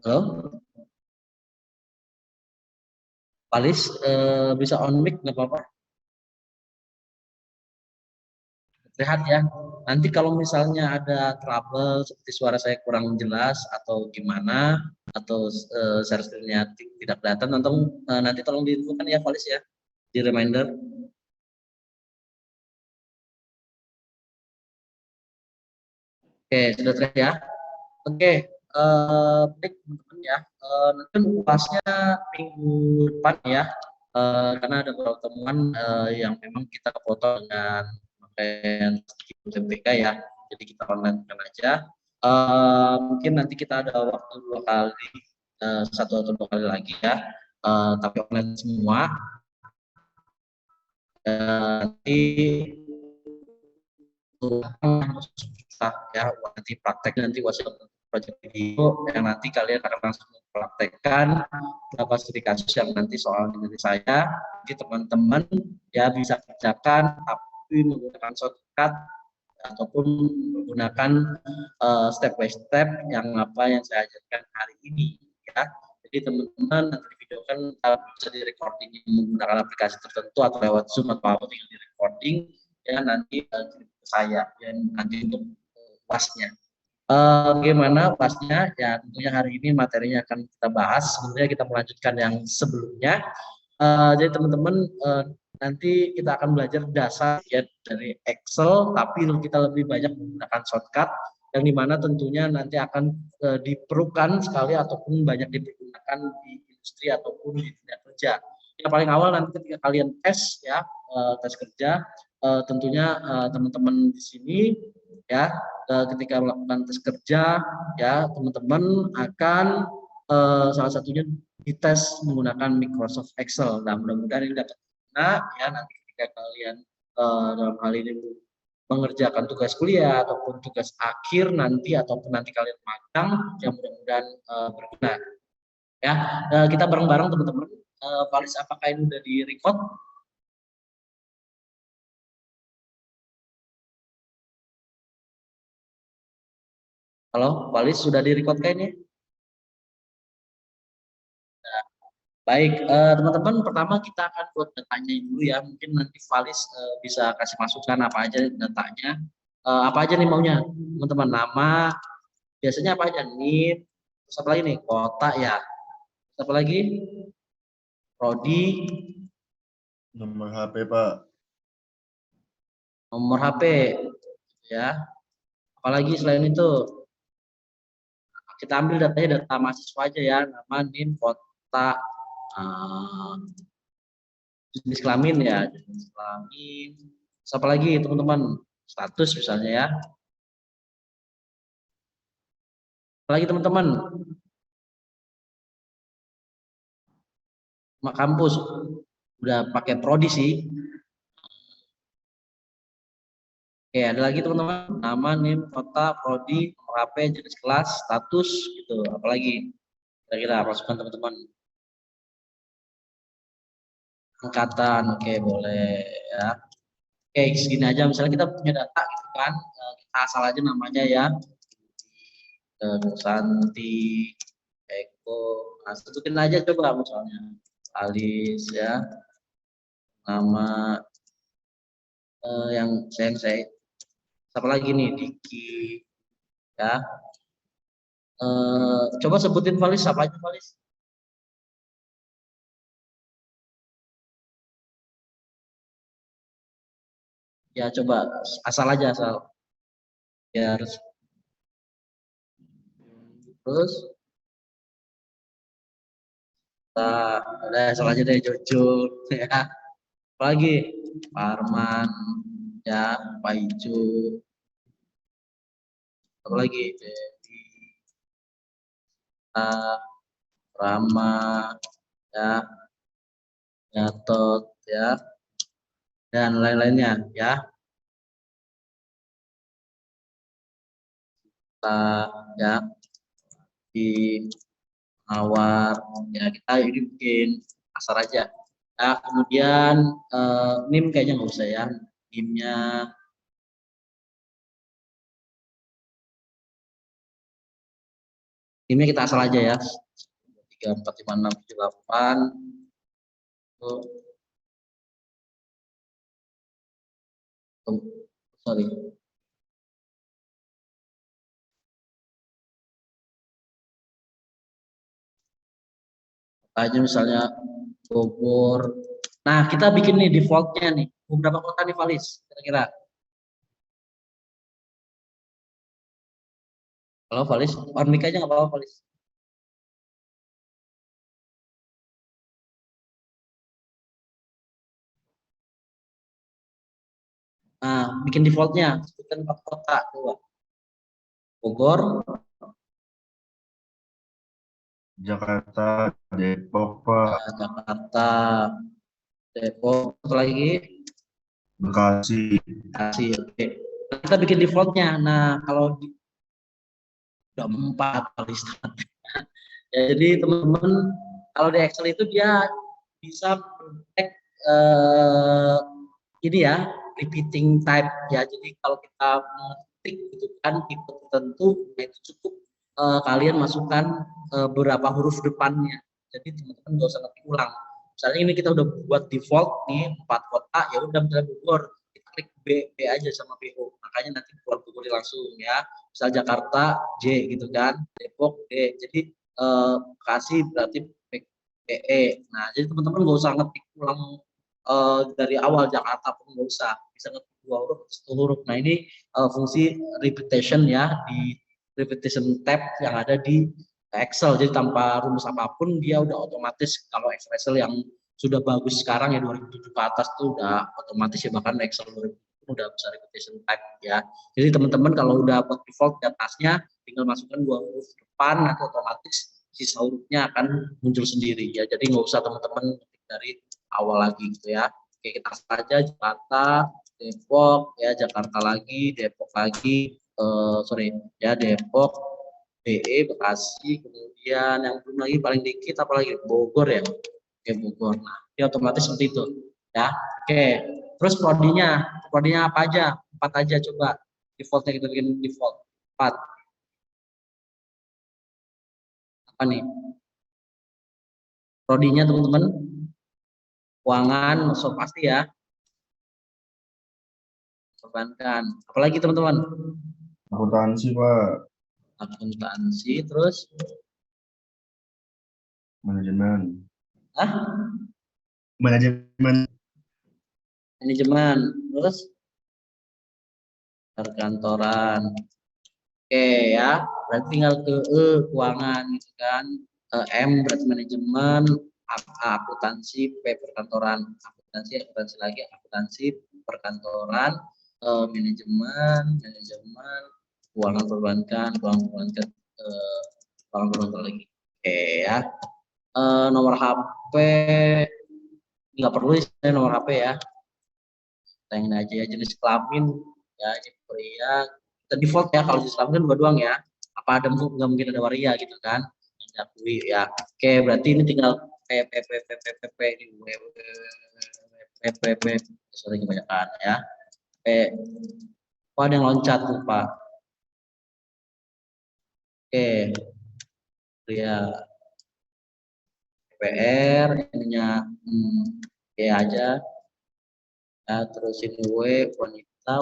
Halo, Palis, bisa on mic nggak apa-apa? Sehat ya. Nanti kalau misalnya ada trouble seperti suara saya kurang jelas atau gimana, atau share screen-nya tidak kelihatan, nanti tolong diinfokan ya Palis ya, di reminder. Oke, sudah terlihat ya. Oke, baik teman-teman ya. Nanti kan UASnya minggu depan ya. Karena ada beberapa temuan yang memang kita foto dengan pakaian UTBK ya. Jadi kita online kan aja. Mungkin nanti kita ada waktu dua kali, satu atau dua kali lagi ya. Tapi online semua. Nanti ya nanti praktek nanti wasit project video yang nanti kalian akan langsung mempraktekkan beberapa studi kasus yang nanti soal dari saya. Jadi teman-teman ya bisa kerjakan tapi menggunakan shortcut ataupun menggunakan step by step yang apa yang saya ajarkan hari ini ya. Jadi teman-teman nanti di video kan bisa di recording menggunakan aplikasi tertentu atau lewat Zoom atau apa tinggal di recording ya nanti saya yang nanti untuk pasnya. Bagaimana pasnya? Ya tentunya hari ini materinya akan kita bahas. Sebenarnya kita melanjutkan yang sebelumnya. Jadi teman-teman nanti kita akan belajar dasar ya dari Excel, tapi kita lebih banyak menggunakan shortcut yang dimana tentunya nanti akan diperlukan sekali ataupun banyak dipergunakan di industri ataupun di dunia kerja. Yang paling awal nanti ketika kalian tes ya tes kerja, tentunya teman-teman di sini ya ketika melakukan tes kerja ya teman-teman akan salah satunya dites menggunakan Microsoft Excel. Nah mudah-mudahan ini dapat ya nanti ketika kalian dalam hal ini mengerjakan tugas kuliah ataupun tugas akhir nanti ataupun nanti kalian magang yang mudah-mudahan berguna ya. Kita bareng-bareng teman-teman. Valis apakah ini udah di record? Halo, Valis sudah di record kayaknya? Baik, teman-teman, pertama kita akan buat datanya dulu ya. Mungkin nanti Valis bisa kasih masukan apa aja datanya. Apa aja nih maunya, teman-teman? Nama, biasanya apa aja? NIM, terus apa lagi nih? Kota ya. Terus apa lagi? Prodi, Nomor HP, Pak. nomor HP, ya. Apalagi selain itu, kita ambil datanya data mahasiswa aja ya. Nama, NIM, kota, jenis kelamin ya, jenis kelamin. Terus apa lagi teman-teman? Status misalnya ya. Apalagi teman-teman, kampus udah pakai prodi sih. Oke, ada lagi teman-teman, nama, NIM, kota, prodi, nomor HP, jenis kelas, status gitu. Apalagi kira-kira masukan teman-teman. Angkatan, oke boleh ya. Oke, segini aja. Misalnya kita punya data gitu kan, kita asal aja namanya ya. Santi, Eko, nah, sebutin aja coba misalnya. Alis ya, nama yang saya siapa lagi nih Diki ya. Coba sebutin Valis apa aja Valis. Ya coba asal aja asal biar terus kita udah asal aja deh Jojo ya. Apalagi Parman ya, Pak Ijo, apalagi Dedi, Rama ya, Gatot ya, dan lain-lainnya ya. Kita ya di awal ya kita ini bikin asal aja. Nah, kemudian NIM kayaknya nggak usah ya. NIM-nya Ini kita asal aja ya. 3, 4, 5, 6, 7, 8. Sorry. Aja misalnya Bogor. Nah, kita bikin nih defaultnya nih. Beberapa kota nih, Valis, kira-kira. Halo, Valis. On mic aja nggak apa-apa, Valis. Nah, bikin defaultnya. Sebutkan 4 kota. Coba. Bogor, Jakarta, Depok, Pak. Jakarta, Depok, satu lagi. Bekasi. Bekasi, oke. Nah, kita bikin defaultnya. Nah, kalau di udah 4 kali start. Ya, jadi teman-teman kalau di Excel itu dia bisa cek ini ya, repeating type ya. Jadi kalau kita mengetik gitu kan tipe tertentu, nah itu cukup kalian masukkan berapa huruf depannya. Jadi teman-teman nggak usah ngetik ulang. Misalnya ini kita udah buat default nih 4 kota, ya udah misalnya Bogor, kita klik B aja sama BO, makanya nanti keluar Bogor langsung ya. Misal Jakarta J gitu kan, Depok D, jadi Bekasi berarti BE. Nah, jadi teman-teman nggak usah ngetik ulang dari awal Jakarta pun nggak usah, bisa ngetik 2 huruf, 1 huruf. Nah, ini fungsi repetition ya, di repetition tab yang ada di Excel. Jadi tanpa rumus apapun dia udah otomatis. Kalau Excel yang sudah bagus sekarang ya 2007 ke atas tuh udah otomatis ya, bahkan Excel 2000 udah bisa repetition type ya. Jadi teman-teman kalau udah default di atasnya tinggal masukkan 2 huruf depan, nanti otomatis sisa hurufnya akan muncul sendiri ya. Jadi nggak usah teman-teman dari awal lagi gitu ya. Oke, kita saja Jakarta, Depok ya, Jakarta lagi, Depok lagi, sorry ya, Depok, BE, Bekasi, kemudian yang belum lagi paling dikit apalagi Bogor ya. Oke, Bogor. Nah, dia otomatis seperti itu ya. Oke, terus prodinya apa aja? 4 aja coba. Defaultnya kita bikin default 4. Apa nih? Prodinya teman-teman, keuangan, so pasti ya, perbankan. Apalagi teman-teman? Akuntansi, Pak. Akuntansi, terus Manajemen. ah, Manajemen. manajemen, terus perkantoran. Oke ya, berarti tinggal ke keuangan gitu kan. M berarti manajemen, akuntansi, P perkantoran, akuntansi lagi, akuntansi, perkantoran, manajemen, keuangan perbankan, keuangan perbankan lagi. Oke ya. Nomor HP nggak perlu sih nomor HP ya. Tanya aja ya jenis kelamin ya, ini pria. Kita default ya, kalau jenis kelamin kan dua doang ya. Apa ada, nggak mungkin ada waria gitu kan yang diakui ya. Oke, berarti ini tinggal p ini p sorry kebanyakan ya. P. Oh, ada yang loncat tuh Pak. Oke, pria PR ininya ya aja ya, terus ini W wanita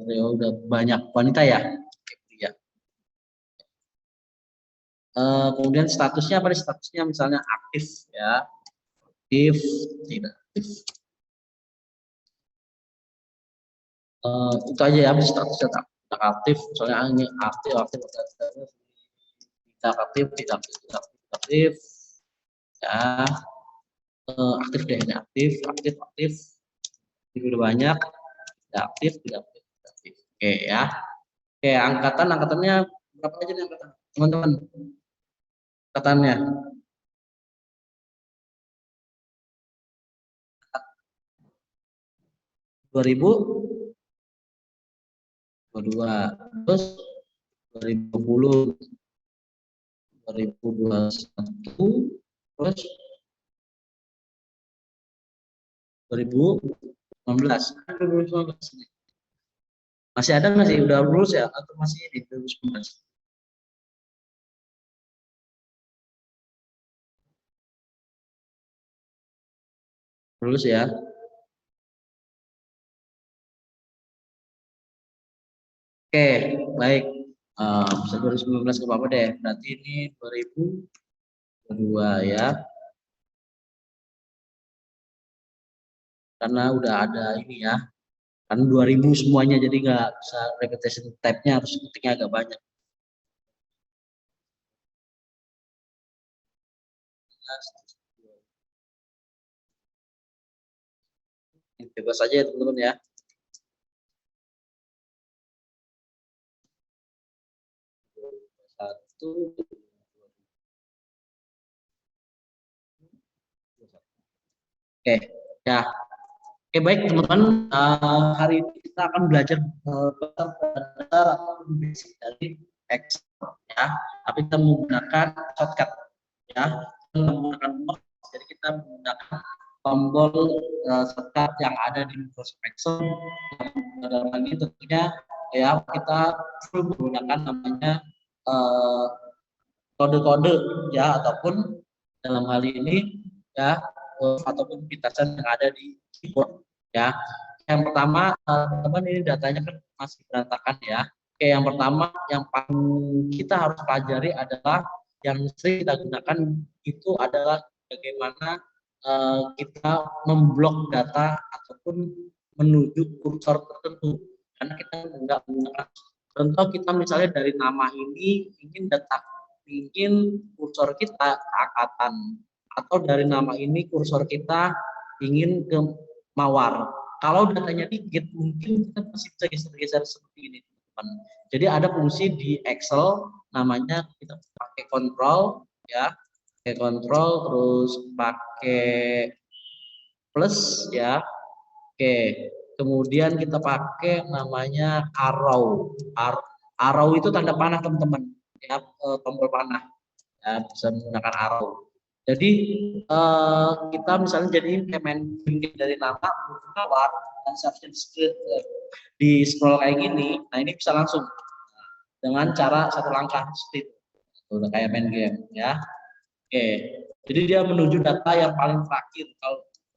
pria udah banyak wanita ya. Ya. Kemudian statusnya apa nih? Statusnya misalnya aktif ya, aktif, tidak aktif. Itu aja ya statusnya, tidak aktif. Misalnya ini aktif, tidak aktif, tidak aktif, tidak aktif, tidak aktif. Ya, aktif deh, ini aktif, aktif, aktif. Ini udah banyak, tidak aktif, tidak aktif, tidak aktif. Oke ya. Oke, angkatannya berapa aja nih angkatan, teman-teman? Angkatannya 2022, terus 2020, 2021, terus 2000 2019. 2019. Masih ada nggak sih? Udah lulus ya? Atau masih di 2019? Lulus ya? Oke, baik. Bisa 2019 ke apa deh? Berarti ini 2022 ya. Karena udah ada ini ya. Kan 2000 semuanya, jadi nggak bisa repetition tab-nya, harus ketiknya agak banyak. Bebas aja ya teman-teman ya. Satu. Oke, ya. Oke, baik teman-teman. Hari ini kita akan belajar dasar atau basic dari Excel ya. Tapi kita menggunakan shortcut ya. Kita menggunakan mouse, jadi kita menggunakan tombol shortcut yang ada di Microsoft Excel. Dalam hal ini tentunya ya kita full menggunakan namanya kode-kode ya, ataupun dalam hal ini ya ataupun pintasan yang ada di keyboard ya. Yang pertama teman-teman, ini datanya kan masih berantakan ya. Oke, yang pertama yang paling kita harus pelajari adalah yang sering kita gunakan itu adalah bagaimana kita memblok data ataupun menuju kursor tertentu, karena kita nggak menggunakan. Contoh, kita misalnya dari nama ini ingin kursor kita ke angkatan, atau dari nama ini kursor kita ingin ke mawar. Kalau datanya dikit, mungkin kita masih bisa geser-geser seperti ini, teman-teman. Jadi ada fungsi di Excel namanya, kita pakai kontrol ya, pakai kontrol terus pakai plus ya. Oke, kemudian kita pakai namanya arrow. Arrow itu tanda panah teman-teman ya, tombol panah ya, bisa menggunakan arrow. Jadi kita misalnya jadi main dari nama mawar, dan seharusnya di scroll kayak gini. Nah, ini bisa langsung dengan cara satu langkah seperti itu, udah kayak main game ya. Oke, jadi dia menuju data yang paling terakhir.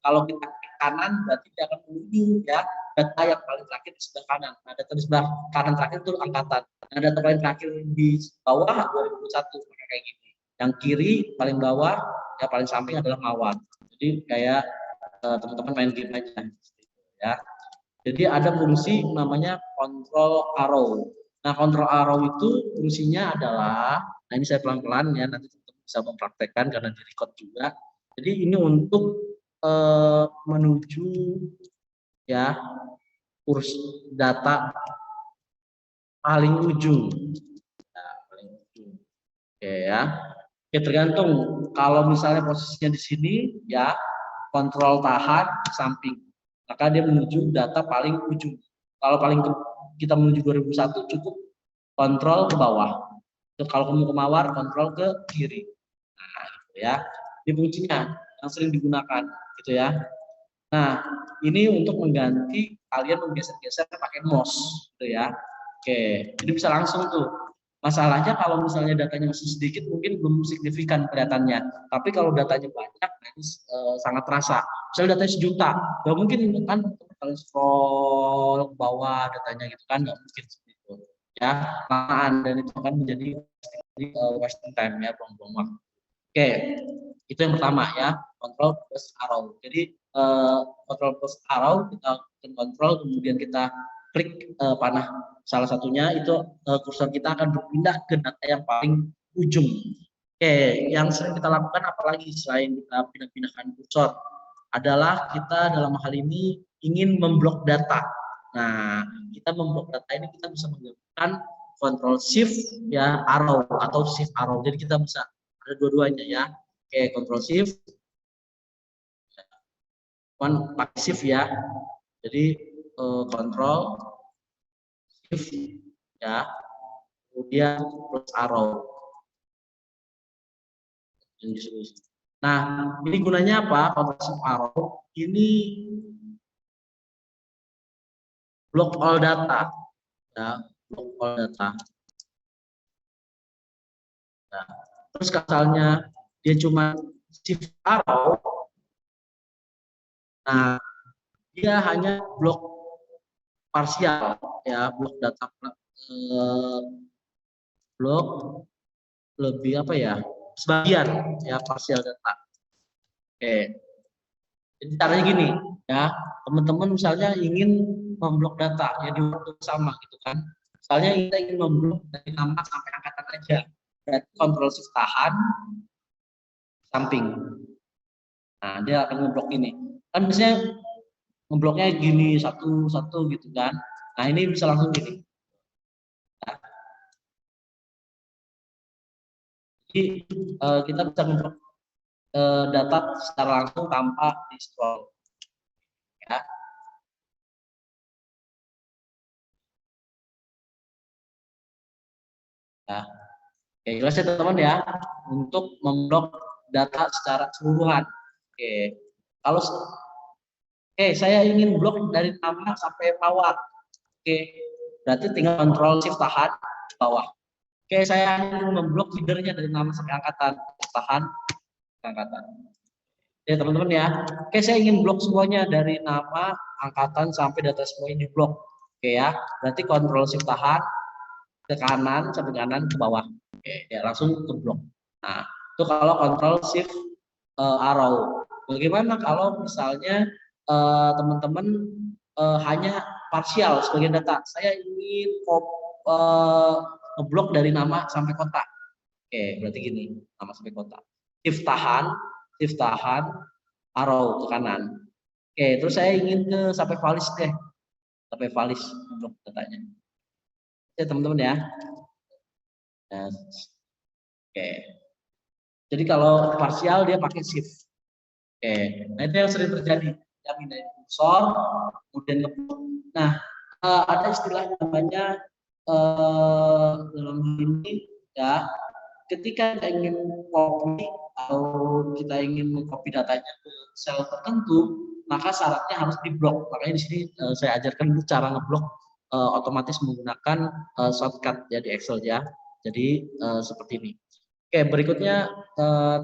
Kalau kita ke kanan, berarti dia akan menuju ya data yang paling terakhir di sebelah kanan. Nah, data di sebelah kanan terakhir itu angkatan. Nah, data paling terakhir di bawah 2021 kayak gini. Yang kiri paling bawah ya paling samping adalah mawar. Jadi kayak teman-teman main game aja ya. Jadi ada fungsi namanya control arrow. Nah, control arrow itu fungsinya adalah, nah ini saya pelan-pelan ya, nanti teman-teman bisa mempraktekkan karena di record juga. Jadi ini untuk menuju ya kurs data paling ujung. Nah, paling ujung. Oke ya. Oke, tergantung. Kalau misalnya posisinya di sini ya, kontrol tahan samping, maka dia menuju data paling ujung. Kalau kita menuju 2001, cukup kontrol ke bawah. Kalau kamu ke mawar, kontrol ke kiri. Nah, gitu ya. Ini fungsinya yang sering digunakan, gitu ya. Nah, ini untuk mengganti kalian menggeser-geser pakai mouse, gitu ya. Oke, jadi bisa langsung tuh. Masalahnya kalau misalnya datanya masih sedikit, mungkin belum signifikan kelihatannya. Tapi kalau datanya banyak, nah ini sangat terasa. Misalnya datanya 1.000.000, nggak mungkin kan kalian scroll ke bawah datanya gitu kan, nggak mungkin seperti itu. Ya, lamaan, dan itu akan menjadi wasting time ya, buang-buang waktu. Oke, itu yang pertama ya, kontrol plus arrow. Jadi kontrol plus arrow, kita kontrol, kemudian kita klik panah salah satunya, itu kursor kita akan berpindah ke data yang paling ujung. Oke, yang sering kita lakukan apalagi selain kita pindah-pindahkan kursor adalah kita dalam hal ini ingin memblok data. Nah, kita memblok data ini kita bisa menggunakan control shift ya arrow atau shift arrow. Jadi kita bisa ada dua-duanya ya. Oke, control shift, pakai shift ya. Jadi control shift ya, kemudian plus arrow. Nah, ini gunanya apa? Control shift arrow ini block all data, ya, block all data. Nah, terus misalnya dia cuma shift arrow, nah dia hanya blok parsial, ya, blok data, blok lebih apa ya, sebagian, ya, parsial data. Oke, jadi caranya gini, ya, teman-teman misalnya ingin memblok data ya di waktu sama gitu kan. Misalnya kita ingin memblok dari nama sampai angkatan aja, berarti kontrol shift tahan samping. Nah, dia akan ngeblok ini. Kan biasanya ngebloknya gini satu-satu gitu kan. Nah, ini bisa langsung gini. Nah, jadi kita bisa ngeblok data secara langsung tanpa di scroll. Ya. Nah, oke, jelas ya teman-teman ya, untuk memblok data secara keseluruhan. Oke, kalau saya ingin blok dari nama sampai bawah. Oke, berarti tinggal kontrol shift tahan bawah. Oke, saya ingin memblok leadernya dari nama sampai angkatan, tahan angkatan. Ya teman-teman ya. Oke, saya ingin blok semuanya dari nama, angkatan sampai data semua ini blok. Oke ya, berarti kontrol shift tahan ke kanan sampai kanan ke bawah. Oke, ya langsung ke blok. Nah, itu kalau kontrol shift arrow. Bagaimana kalau misalnya teman-teman hanya parsial sebagai data? Saya ingin ngeblok dari nama sampai kota. Oke, berarti gini, nama sampai kota. Shift tahan, arrow ke kanan. Oke, terus saya ingin ke sampai valis deh. Sampai valis blok datanya. Oke, teman-teman ya. Nah, oke. Jadi kalau parsial dia pakai shift. Oke, nah itu yang sering terjadi. Ya, pindahin kursor, kemudian ngeblok. Nah, ada istilah namanya dalam hal ini ya, ketika kita ingin copy atau kita ingin mengcopy datanya ke sel tertentu, maka syaratnya harus diblok. Makanya di sini saya ajarkan dulu cara ngeblok otomatis menggunakan shortcut ya di Excel ya. Jadi seperti ini. Oke, berikutnya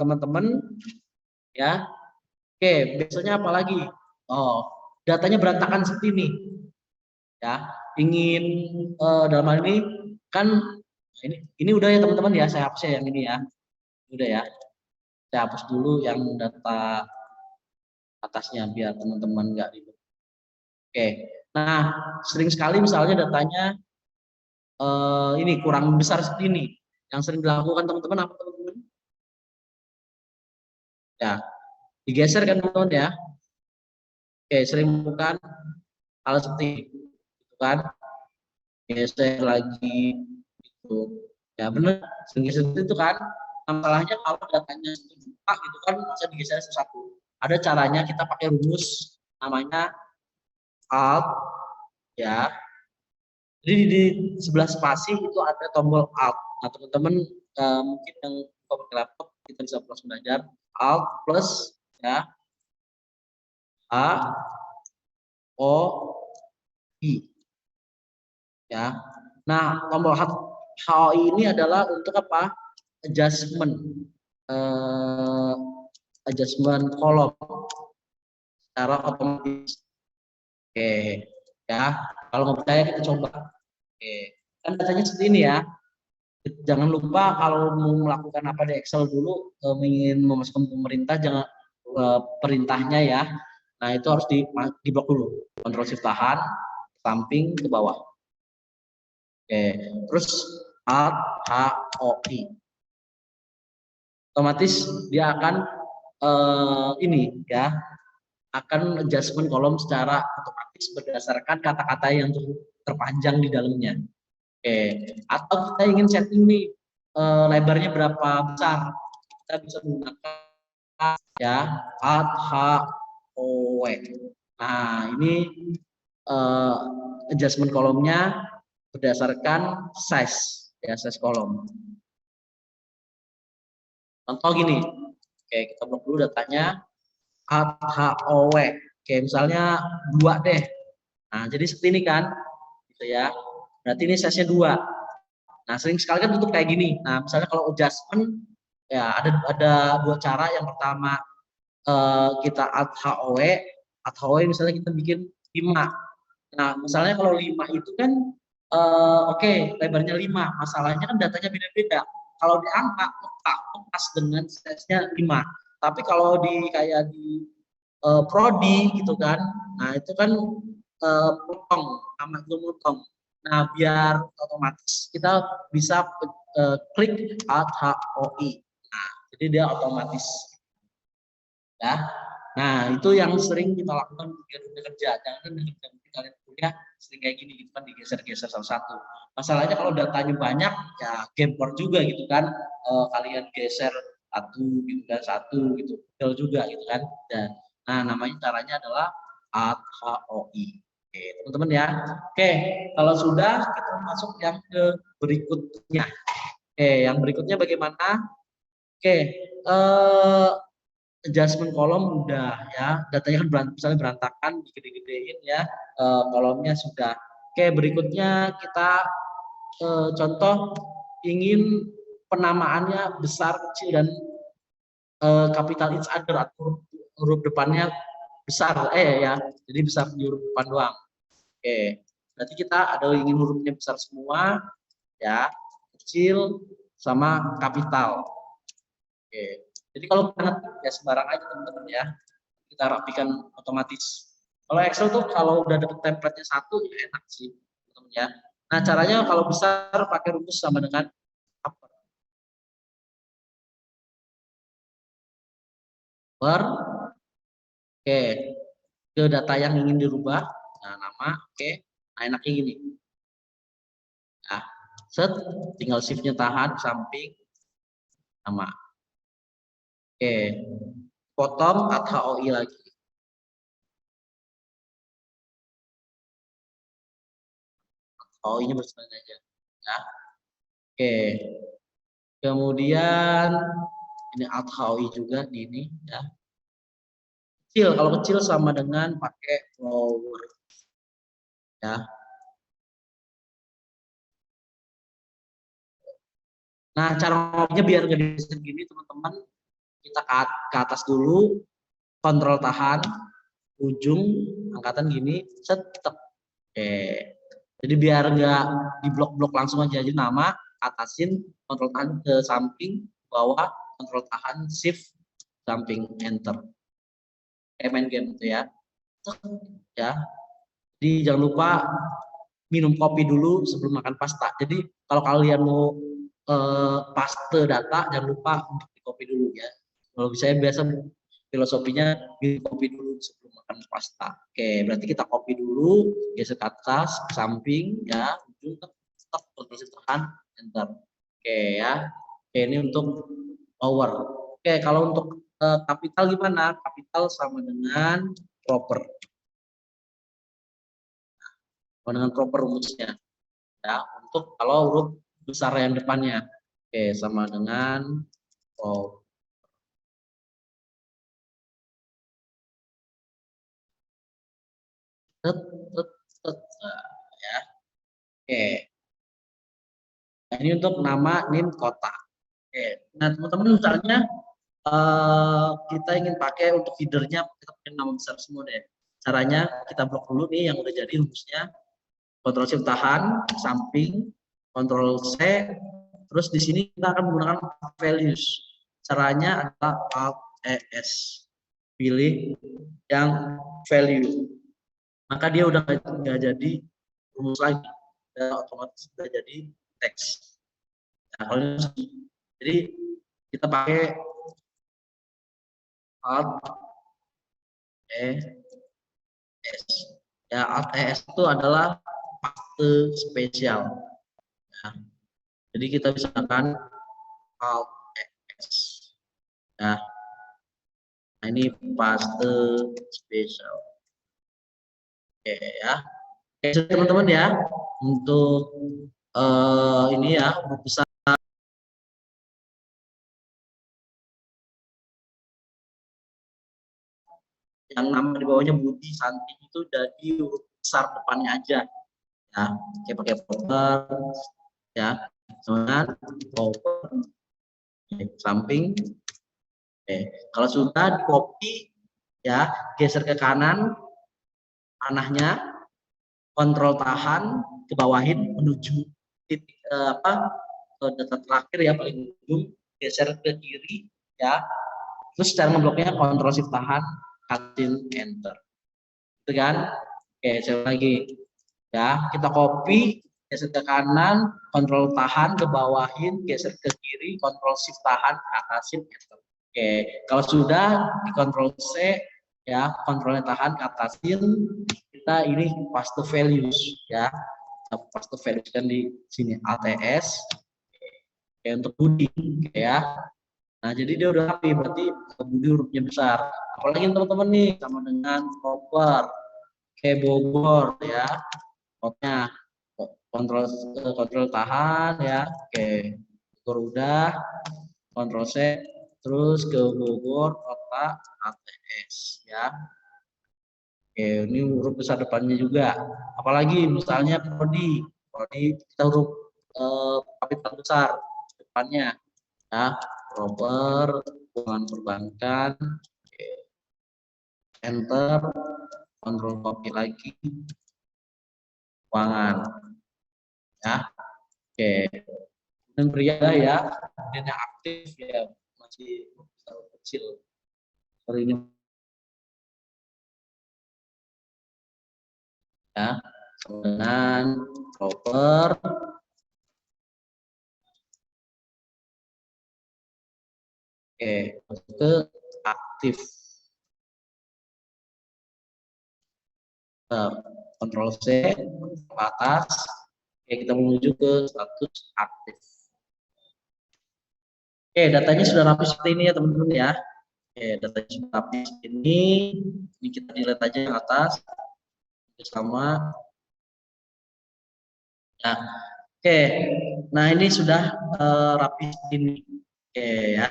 teman-teman ya. Oke, biasanya apa lagi? Oh, datanya berantakan seperti ini. Ya, ingin dalam hal ini kan ini udah ya teman-teman ya, saya hapus ya yang ini ya. Udah ya. Saya hapus dulu yang data atasnya biar teman-teman nggak ribet. Oke. Nah, sering sekali misalnya datanya ini kurang besar seperti ini. Yang sering dilakukan teman-teman apa teman-teman? Ya, digeser kan teman-teman ya. Oke, sering bukan hal seperti itu kan. Geser lagi itu. Ya benar, sering geser itu kan. Masalahnya kalau datanya juta gitu kan bisa digeser satu. Ada caranya, kita pakai rumus namanya Alt ya. Jadi di sebelah spasi itu ada tombol Alt. Nah teman-teman mungkin yang pakai laptop kita bisa langsung belajar Alt plus ya A O I ya. Nah tombol HOI ini adalah untuk apa? Adjustment adjustment kolom secara otomatis. Oke ya. Kalau nggak percaya kita coba. Oke. Kan datanya seperti ini ya. Jangan lupa kalau mau melakukan apa di Excel dulu, ingin memasukkan pemerintah, jangan perintahnya ya. Nah itu harus di blok dulu. Kontrol shift tahan, samping ke bawah. Oke, terus Alt H O I. Otomatis dia akan ini ya, akan adjustment kolom secara otomatis berdasarkan kata-kata yang terpanjang di dalamnya. Oke, atau kita ingin setting nih lebarnya berapa besar, kita bisa menggunakan ya Alt H O W. Nah ini adjustment kolomnya berdasarkan size ya, size kolom. Contoh gini, oke kita blok dulu datanya Alt H O W. Oke misalnya 2 deh, Nah, jadi seperti ini kan, gitu ya. Berarti ini size-nya 2. Nah, sering sekali kan tutup kayak gini. Nah, misalnya kalau adjustment, ya ada 2 cara. Yang pertama, kita add HOW misalnya kita bikin 5. Nah, misalnya kalau 5 itu kan, oke, lebarnya 5. Masalahnya kan datanya beda-beda. Kalau di angka, pas dengan size-nya 5. Tapi kalau di kayak di prodi gitu kan, nah itu kan potong, sama itu potong. Nah, biar otomatis kita bisa klik Alt HOI. Nah, jadi dia otomatis ya. Nah, itu yang sering kita lakukan ketika kerja. Jangan ketika kalian kuliah sering kayak gini gitu kan, digeser-geser satu-satu. Masalahnya kalau datanya banyak ya gempor juga gitu kan. Kalian geser satu gitu, tinggal juga gitu kan. Dan nah, namanya caranya adalah Alt HOI. Oke, teman-teman ya. Oke, kalau sudah kita masuk yang ke berikutnya. Oke, yang berikutnya bagaimana? Oke, adjustment kolom udah ya, datanya kan misalnya berantakan, digede-gedein ya, kolomnya sudah. Oke, berikutnya kita contoh ingin penamaannya besar, kecil, dan capital each other atau huruf depannya besar, ya, jadi besar di huruf depan doang. Oke, berarti kita ada ingin hurufnya besar semua, ya, kecil sama kapital. Oke, jadi kalau banget ya sembarang aja teman-teman ya, kita rapikan otomatis. Kalau Excel tuh kalau udah dapet template-nya satu ya enak sih teman-teman ya. Nah, caranya kalau besar pakai rumus sama dengan upper, oke, ke data yang ingin dirubah, nah nama, oke, nah enaknya gini. Nah, set, tinggal shift-nya tahan samping nama. Oke, potong HOI lagi. HOI-nya bersama aja. Ya. Oke. Kemudian ini Alt HOI juga di ini ya. Kecil, kalau kecil sama dengan pakai flower ya. Nah, cara ngomongnya biar nggak disesuaikan gini teman-teman, kita ke atas dulu, kontrol tahan, ujung angkatan gini, set, oke. Jadi biar nggak di blok-blok langsung aja nama, atasin, kontrol tahan ke samping, bawah, kontrol tahan, shift, samping, enter. Kayak main game itu ya. Ya. Jadi jangan lupa minum kopi dulu sebelum makan pasta. Jadi kalau kalian mau paste data, jangan lupa untuk di kopi dulu ya. Kalau saya biasa filosofinya minum kopi dulu sebelum makan pasta. Oke, berarti kita kopi dulu, geser ke atas, ke samping, ya, ujung, tetap posisi tahan, enter. Oke ya. Oke, ini untuk power. Oke, kalau untuk kapital gimana? Kapital sama dengan proper. Dengan proper rumusnya ya, untuk kalau huruf besar yang depannya. Oke, sama dengan ya. Oke. Nah, ini untuk nama nim kota. Oke. Nah, teman-teman misalnya kita ingin pakai untuk feedernya, kita pakai nama besar semua deh. Caranya kita blok dulu nih yang udah jadi rumusnya. Ctrl Shift tahan, samping, Ctrl C, terus di sini kita akan menggunakan values. Caranya adalah Alt ES. Pilih yang value. Maka dia udah nggak jadi rumus lagi. Dan otomatis sudah jadi teks. Nah, kalau ini, jadi kita pakai Alt ES. Ya, Alt ES itu adalah paste spesial. Ya. Jadi kita bisa gunakan Alt ES. Nah, ini paste spesial. Oke ya. Oke teman-teman ya. Untuk ini ya, huruf besar yang nama di bawahnya Budi Santi itu jadi huruf besar depannya aja, ya, kayak pakai popper, ya, dengan popper, samping. Kalau sudah di copy, ya, geser ke kanan, panahnya, kontrol tahan, ke bawahin menuju titik data terakhir ya paling ujung, geser ke kiri, ya. Terus cara ngebloknya kontrol shift tahan, kasih enter, itu kan. Oke, saya lagi, ya, kita copy, geser ke kanan, kontrol tahan, ke bawahin, geser ke kiri, kontrol shift tahan, atasin enter. Oke, kalau sudah di kontrol C, ya, kontrolnya tahan, atasin, kita ini paste values, ya, paste values kan di sini ATS, kayak untuk Budi, ya. Nah, jadi dia udah rapi, berarti Budi hurufnya besar. Apalagi teman-teman nih sama dengan proper, kayak Bogor, ya, pokoknya kontrol tahan, ya, oke, Bogor udah, kontrol C, terus ke Bogor kota ATS, ya. Oke, ini huruf besar depannya juga. Apalagi misalnya prodi kita huruf kapital besar depannya, ya, proper, keuangan perbankan, oke, enter, kontrol copy lagi, keuangan, ya, oke. Dan pria ya, yang aktif ya masih kecil. Sorry ini, ya, dengan proper, oke, masuk ke aktif, kontrol C ke atas, oke, kita menuju ke status aktif. Oke, datanya sudah rapi seperti ini ya teman-teman ya. Oke, datanya sudah rapi seperti ini kita dilihat aja yang atas bersama. Nah, oke, nah ini sudah rapi ini, oke ya.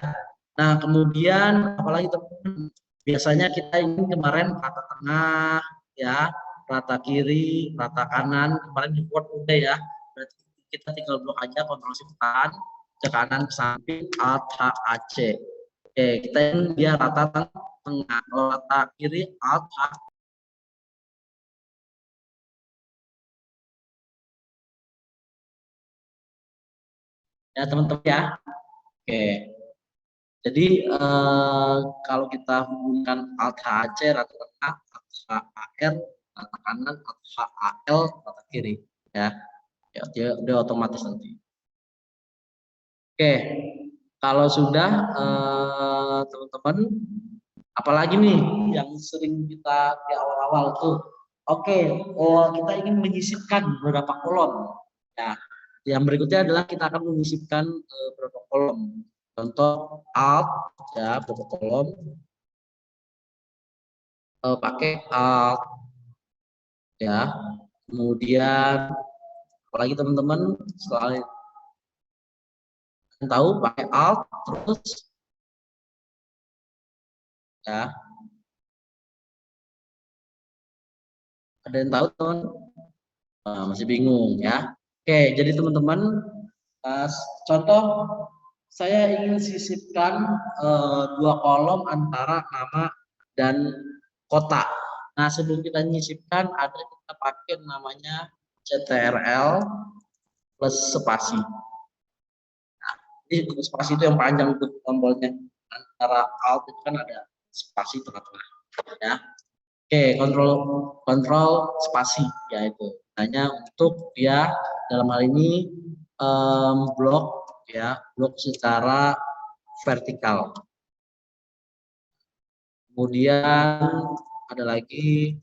Nah kemudian apalagi teman-teman, biasanya kita ingin kemarin rata tengah, ya, rata kiri, rata kanan, kemarin di Word udah ya. Berarti kita tinggal blok aja, kontrol shift kanan, ke kanan ke samping, Alt H A C. Oke, kita ingin dia rata tengah, kalau rata kiri, Alt H. Ya teman-teman ya. Oke, jadi kalau kita hubungkan Alt HAC rata tengah, Alt HAR rata kanan, Alt HAL rata kiri, ya, ya dia otomatis nanti. Oke, kalau sudah teman-teman, apalagi nih yang sering kita di awal-awal tuh, oke, kita ingin menyisipkan beberapa kolom, ya. Yang berikutnya adalah kita akan menyisipkan beberapa kolom. Contoh alt, ya, beberapa kolom, pakai alt, ya. Kemudian apalagi teman-teman selain tahu pakai alt terus, ya. Ada yang tahu teman? Masih bingung ya. Oke, jadi teman-teman, contoh saya ingin sisipkan dua kolom antara nama dan kota. Nah, sebelum kita nyisipkan, ada kita pakai namanya CTRL plus spasi. Nah, ini spasi itu yang panjang untuk tombolnya. Antara alt itu kan ada spasi tengah-tengah, ya. Oke, kontrol spasi, ya itu. Hanya untuk dia dalam hal ini blok, ya, blok secara vertikal. Kemudian ada lagi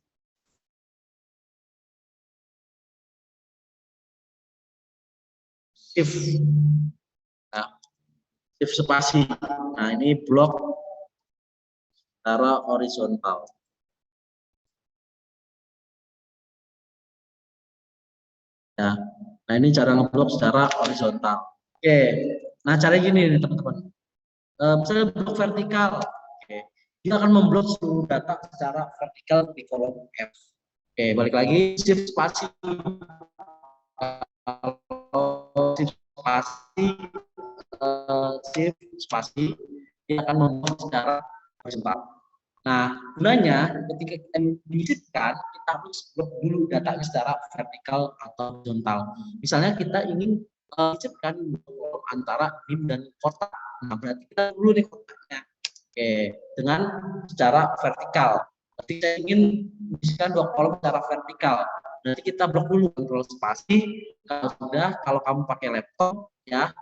shift, nah, shift spasi. Nah, ini blok secara horizontal. Ya, nah ini cara ngeblok secara horizontal. Oke, nah cara gini nih teman-teman. Misalnya blok vertikal, oke, kita akan memblok seluruh data secara vertikal di kolom F. Oke, balik lagi shift spasi. Kalau shift spasi, shift spasi dia akan membuat secara horizontal. Nah, gunanya ketika kita menyisipkan, kita harus blok dulu datanya secara vertikal atau horizontal. Misalnya kita ingin menyisipkan antara nim dan kotak. Nah, berarti kita dulu nih kotaknya. Oke, dengan secara vertikal. Berarti saya ingin menyisipkan 2 kolom secara vertikal. Berarti kita blok dulu kontrol spasi. Kalau sudah, kalau kamu pakai laptop, ya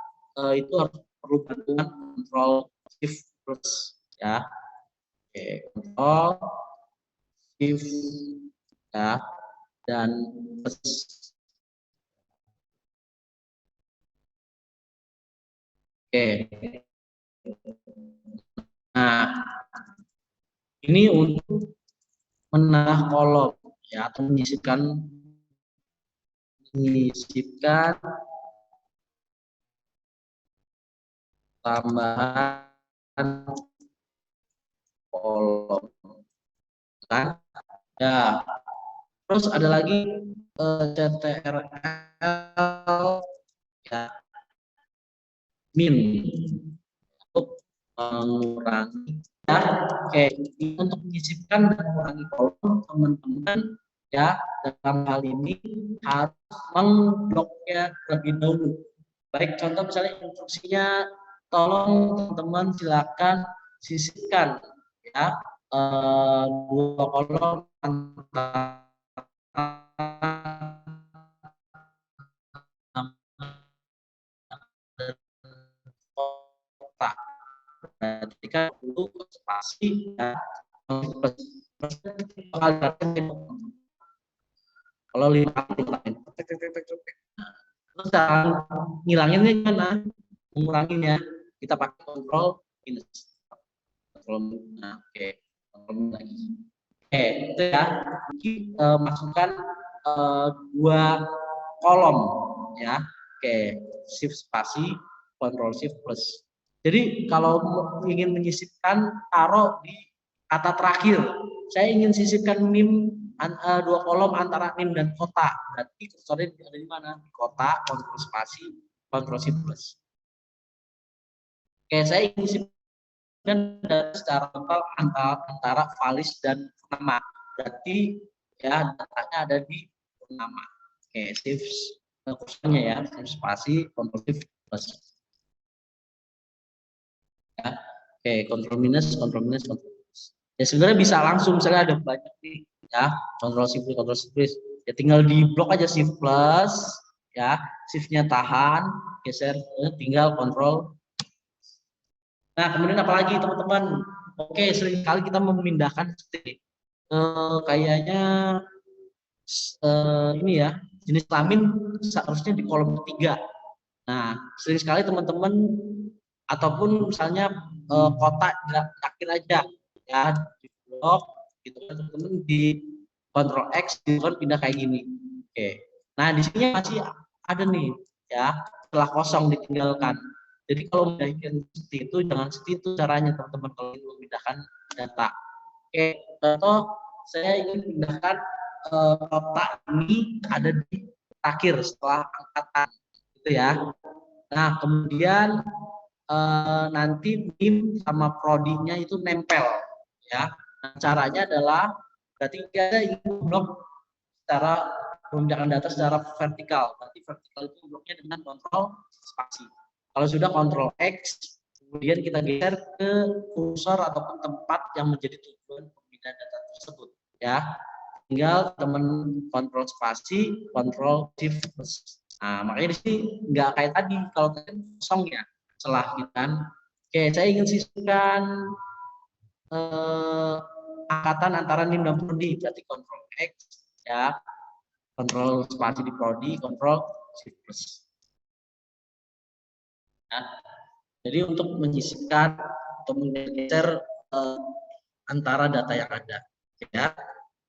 itu harus perlu bantuan kontrol shift plus, ya. Oke, kontrol shift, ya, dan plus. Oke, nah ini untuk menambah kolom, ya, atau menyisipkan tambahan kolom, kan? Ya, terus ada lagi CTRL, ya, min untuk mengurangi, ya. Oke, untuk menyisipkan dan mengurangi kolom, teman-teman, ya, dalam hal ini harus mengbloknya terlebih dahulu. Baik, contoh misalnya instruksinya, tolong teman-teman silakan sisipkan, ya, 2 kolom antara kotak. Berarti kan dulu spasi, ya, kalau 5 kali lain, terus cara ngilanginnya gimana? Menguranginya kita pakai kontrol minus. Nah, oke, kontrol lagi. Oke, itu ya. Masukkan 2 kolom, ya. Oke, shift spasi, kontrol shift plus. Jadi kalau ingin menyisipkan, taruh di kata terakhir. Saya ingin sisipkan nim 2 kolom antara nim dan kota. Berarti kursornya ada di mana? Di kota, kontrol spasi, kontrol shift plus. Oke, saya ingin sisipkan secara total antara valis dan nama. Berarti ya datanya ada di nama. Oke, shift kursornya, ya, shift spasi, kontrol shift plus. Ya. Oke, kontrol minus, kontrol minus, kontrol minus. Ya sebenarnya bisa langsung, misalnya ada banyak nih, ya, kontrol shift plus, ya tinggal di blok aja shift plus, ya, shiftnya tahan, geser, tinggal kontrol. Nah, kemudian apalagi teman-teman? Oke, seringkali kita memindahkan stick. Kayaknya ini ya, jenis kelamin seharusnya di kolom ketiga. Nah, sering sekali teman-teman ataupun misalnya kotak yakin aja, ya, di blok gitu kan teman-teman, di kontrol X gitu kan pindah kayak gini. Oke. Nah, di sini masih ada nih, ya, setelah kosong ditinggalkan. Jadi kalau memindahkan seperti itu, jangan seperti itu caranya teman-teman kalau ingin memindahkan data. Oke, contoh saya ingin memindahkan kotak ini ada di akhir setelah angkatan, gitu ya. Nah, kemudian nanti nim sama prodinya itu nempel, ya. Nah, caranya adalah berarti kita ingin blok secara memindahkan data secara vertikal. Berarti vertikal itu bloknya dengan kontrol spasi. Kalau sudah kontrol X, kemudian kita geser ke kursor ataupun tempat yang menjadi tujuan pemindahan data tersebut, ya. Tinggal teman kontrol spasi, kontrol shift plus. Nah, makanya di sini nggak kayak tadi, kalau tadi kosong ya celah gitu kan. Oke, saya ingin sisihkan angkatan antara nim dan prodi, berarti kontrol X, ya, kontrol spasi di prodi, kontrol shift plus. Nah, jadi untuk menyisihkan atau menggeser antara data yang ada, ya,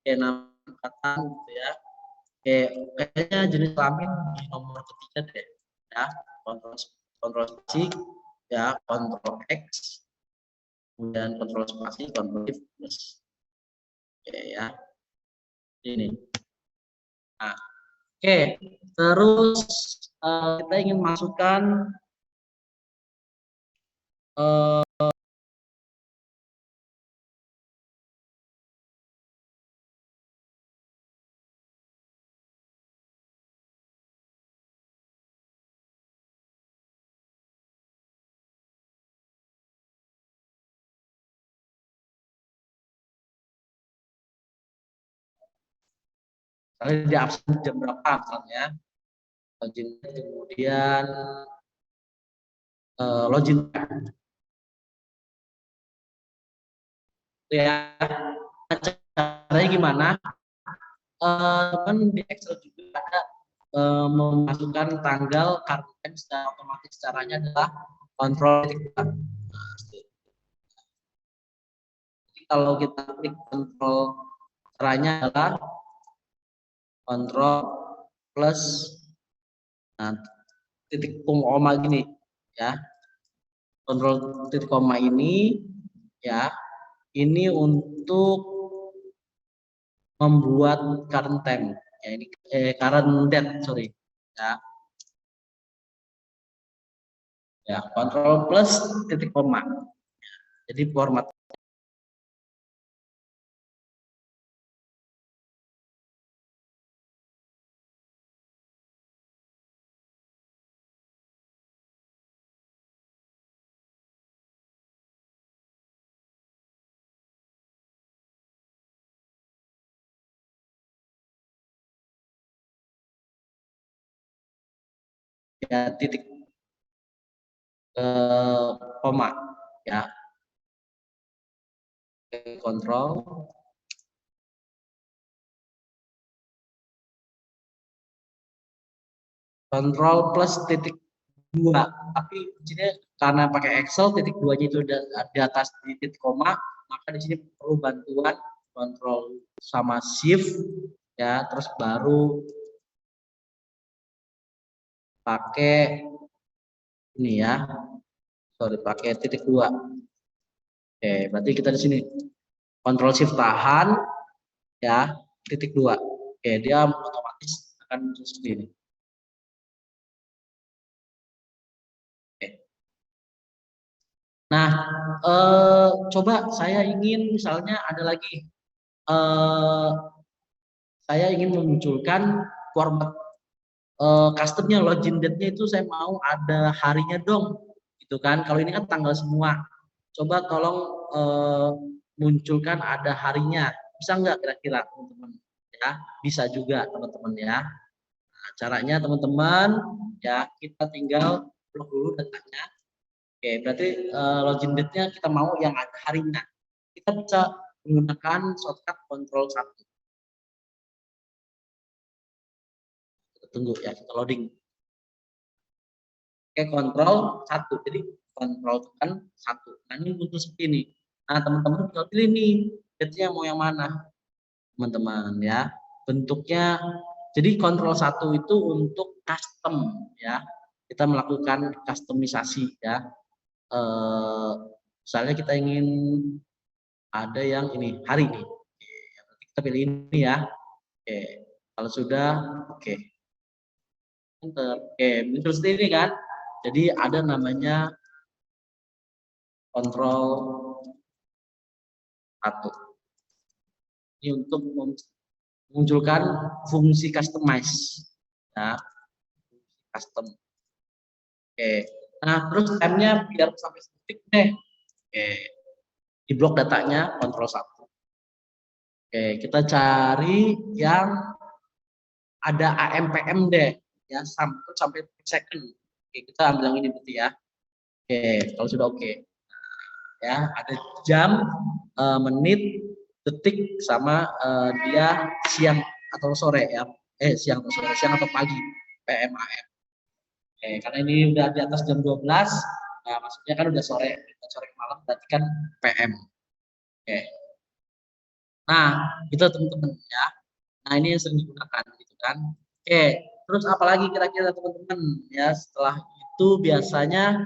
kayak nama angkatan gitu ya. Kayaknya jenis kelamin di nomor ketiga deh, ya, kontrol spasi, ya, kontrol X, kemudian kontrol spasi, kontrol shift plus. Oke, ya, ini Nah, oke, terus kita ingin masukkan misalnya di absen jam berapa misalnya, login kemudian login ya. Caranya gimana? Kan di Excel juga ada memasukkan tanggal kartu secara otomatis. Caranya adalah kontrol titik dua. Jadi kalau kita klik kontrol, caranya adalah kontrol plus nah, titik koma gini ya. Kontrol titik koma ini ya, ini untuk membuat current time ya, ini current date sorry ya. Ya, kontrol plus titik koma. Jadi format ya titik koma ya. Kontrol plus titik dua, tapi di sini karena pakai Excel titik duanya itu di atas titik koma, maka di sini perlu bantuan kontrol sama shift ya, terus baru pakai ini ya, sorry pakai titik dua. Oke, berarti kita di sini kontrol shift tahan ya, titik dua. Oke, dia otomatis akan muncul seperti ini. Oke. Nah, coba saya ingin misalnya ada lagi, saya ingin memunculkan format customnya, login date-nya itu saya mau ada harinya dong, gitu kan. Kalau ini kan tanggal semua. Coba tolong munculkan ada harinya. Bisa nggak kira-kira teman-teman? Ya, bisa juga teman-teman ya. Nah, caranya teman-teman ya, kita tinggal blok dulu datanya. Oke, berarti login date-nya kita mau yang ada harinya. Kita bisa menggunakan shortcut Ctrl 1. Kita tunggu ya, kita loading. Oke, Ctrl 1. Jadi Ctrl tekan 1. Nah, ini muncul seperti ini. Nah, teman-teman tinggal pilih nih, date-nya mau yang mana, teman-teman ya. Bentuknya, jadi Ctrl 1 itu untuk custom ya. Kita melakukan customisasi ya. Misalnya kita ingin ada yang ini hari ini. Oke, kita pilih ini ya. Oke, kalau sudah oke. Enter. Oke, muncul seperti ini kan. Jadi ada namanya kontrol 1. Ini untuk memunculkan fungsi customize ya, custom. Oke, nah terus time-nya biar sampai detik deh. Oke, di blok datanya kontrol 1. Oke, kita cari yang ada AMPM deh ya, sampai second. Oke, kita ambil yang ini berarti ya. Oke, kalau sudah oke. Ya, ada jam, menit, detik, sama dia siang atau sore ya. Siang atau sore, siang atau pagi, PM AM. Oke, karena ini udah di atas jam 12, nah maksudnya kan udah sore, sore ke malam berarti kan PM. Oke. Nah, itu teman-teman ya. Nah, ini yang sering digunakan gitu kan. Oke, terus apalagi kira-kira teman-teman ya, setelah itu biasanya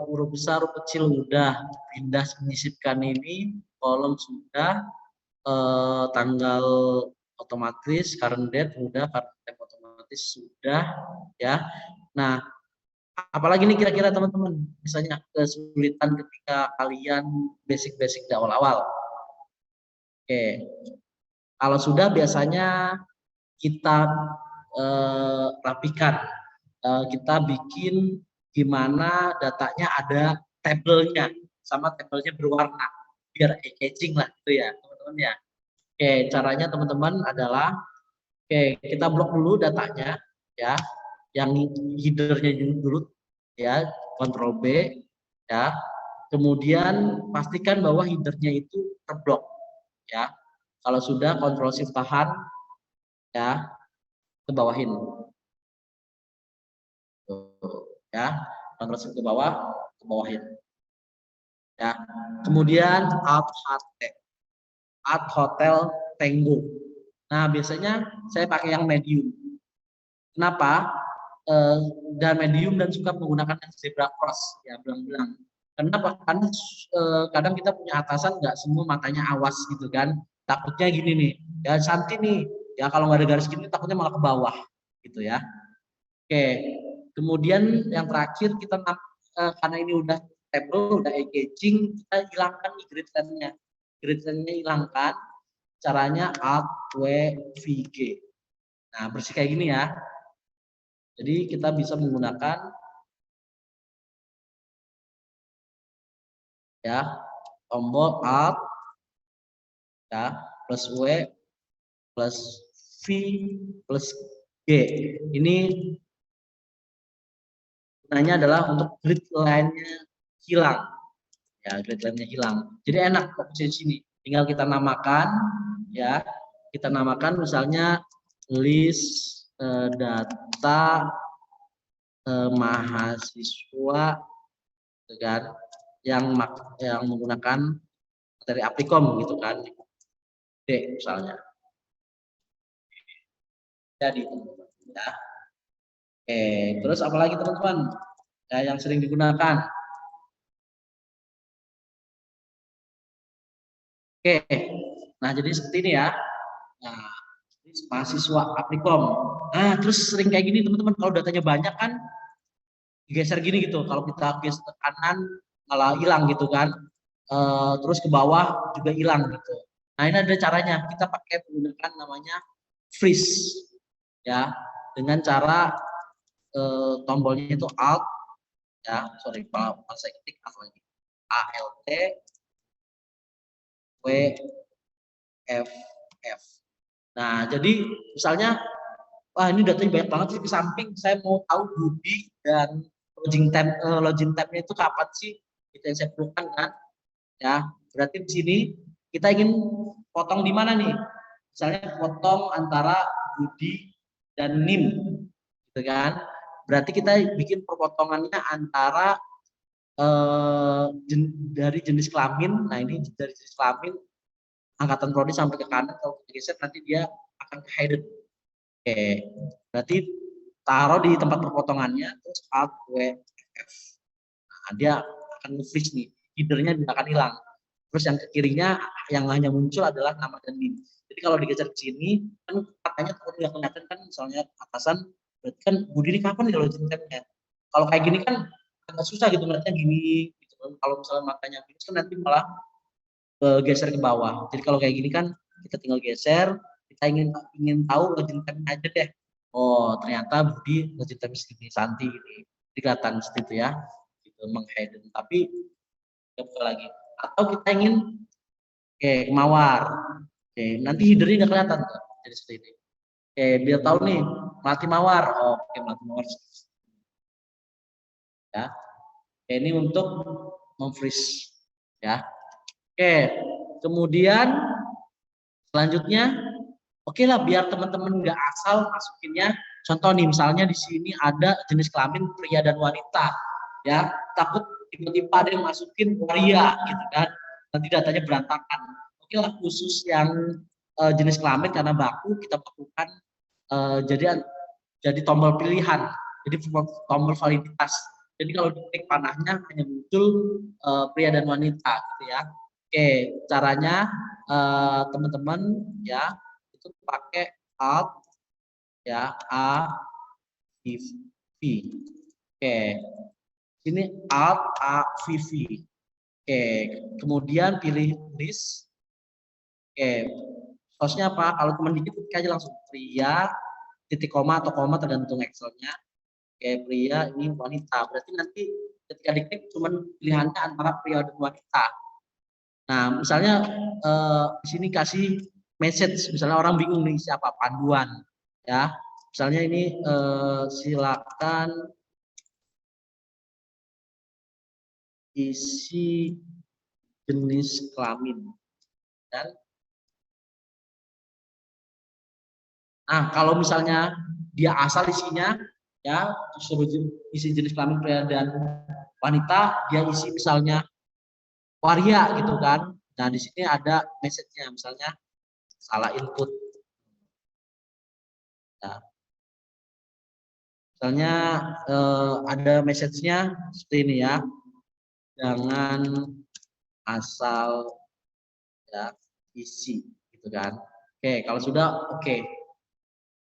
huruf besar, huruf kecil udah, pindah menyisipkan ini, kolom sudah, tanggal otomatis, current date udah, current time otomatis sudah, ya. Nah, apalagi nih kira-kira teman-teman, misalnya kesulitan ketika kalian basic-basic di awal-awal. Oke, kalau sudah biasanya kita rapikan, kita bikin gimana datanya ada tabelnya, sama tabelnya berwarna, biar eye-catching lah gitu ya teman-teman ya. Oke, caranya teman-teman adalah, oke, kita blok dulu datanya ya, yang headernya dulu ya, Ctrl B ya. Kemudian pastikan bahwa headernya itu terblok ya. Kalau sudah, Ctrl Shift tahan ya, ke bawahin. Tuh, ya, Ctrl Shift ke bawah, ke bawahin. Ya. Kemudian Alt Hotel Tango. Nah, biasanya saya pakai yang medium. Kenapa? Dan medium dan suka menggunakan zebra cross ya, belang-belang. Kenapa? Karena kadang kita punya atasan nggak semua matanya awas gitu kan. Takutnya gini nih, ya Santi nih, ya kalau nggak ada garis gini takutnya malah ke bawah gitu ya. Oke, kemudian yang terakhir kita karena ini udah table, udah engaging, kita hilangkan grid line-nya. Grid line-nya hilangkan, caranya Alt W V G. Nah, bersih kayak gini ya. Jadi kita bisa menggunakan ya tombol Alt ya plus W plus V plus G. Ini gunanya adalah untuk grid line-nya hilang. Ya, grid line-nya hilang. Jadi enak fokusnya di sini. Tinggal kita namakan ya. Kita namakan misalnya list data mahasiswa kan yang menggunakan materi Applikom gitu kan. D misalnya. Jadi teman-teman ya. Oke, terus apalagi teman-teman ya yang sering digunakan. Oke, nah jadi seperti ini ya. Nah, mahasiswa Applikom. Nah, terus sering kayak gini teman-teman, kalau datanya banyak kan geser gini gitu. Kalau kita geser ke kanan malah hilang gitu kan. Terus ke bawah juga hilang gitu. Nah, ini ada caranya. Kita pakai menggunakan namanya freeze ya. Dengan cara tombolnya itu Alt ya, sorry kalau saya ketik Alt lagi. ALT W F F. Nah, jadi misalnya wah ini datanya banyak banget sih, ke samping saya mau tahu Budi dan login tab-nya itu kapan sih, itu yang saya perlukan kan ya. Berarti di sini kita ingin potong di mana nih, misalnya potong antara Budi dan NIM gitu kan. Berarti kita bikin perpotongannya antara dari jenis kelamin. Nah, ini dari jenis kelamin angkatan prodi sampai ke kanan, kalau kita geser nanti dia akan ke hidden. Oke, berarti taruh di tempat perpotongannya, terus Alt W F. Nah, dia akan freeze nih, headernya tidak akan hilang. Terus yang ke kirinya yang hanya muncul adalah nama dan NIM. Jadi kalau digeser ke sini, kan katanya nggak kelihatan kan, misalnya atasan, berarti kan Budi ini kapan nih login tab-nya? Kalau kayak gini kan agak susah gitu, ngeliatnya gini. Gitu. Kalau misalnya matanya minus kan nanti malah geser ke bawah. Jadi kalau kayak gini kan kita tinggal geser, kita ingin tahu login tab-nya aja deh. Oh, ternyata Budi login tab segini, Santi ini. Kelihatan seperti itu ya. Gitu, menghidden. Tapi kita buka lagi. Atau kita ingin mawar. Nanti headernya nggak kelihatan tuh. Jadi seperti ini. Biar tahu nih, Melati Mawar. Oke, Melati Mawar. Ya. Ini untuk memfreeze ya. Kemudian selanjutnya, oke lah, biar teman-teman nggak asal masukinnya. Contoh nih, misalnya di sini ada jenis kelamin pria dan wanita, ya. Takut tiba-tiba ada yang masukin waria, gitu kan? Nanti datanya berantakan. Oke lah, khusus yang jenis kelamin karena baku kita lakukan jadi tombol pilihan, jadi tombol validitas. Jadi kalau diklik panahnya hanya muncul pria dan wanita, gitu ya. Oke, caranya teman-teman ya, itu pakai Alt ya A V V. Oke. Ini Alt A V V. Oke, kemudian pilih list. Oke. Source-nya apa? Kalau cuma dikit klik aja langsung pria titik koma atau koma tergantung Excel-nya. Oke, pria ini wanita. Berarti nanti ketika diklik cuma pilihannya antara pria dan wanita. Nah, misalnya di sini kasih message, misalnya orang bingung nih siapa panduan, ya. Misalnya ini silakan isi jenis kelamin. Dan, nah kalau misalnya dia asal isinya, ya disuruh isi jenis kelamin pria dan wanita, dia isi misalnya waria gitu kan. Nah di sini ada message-nya, misalnya salah input. Nah, misalnya ada message-nya seperti ini ya, jangan asal ya isi gitu kan. Oke, kalau sudah oke.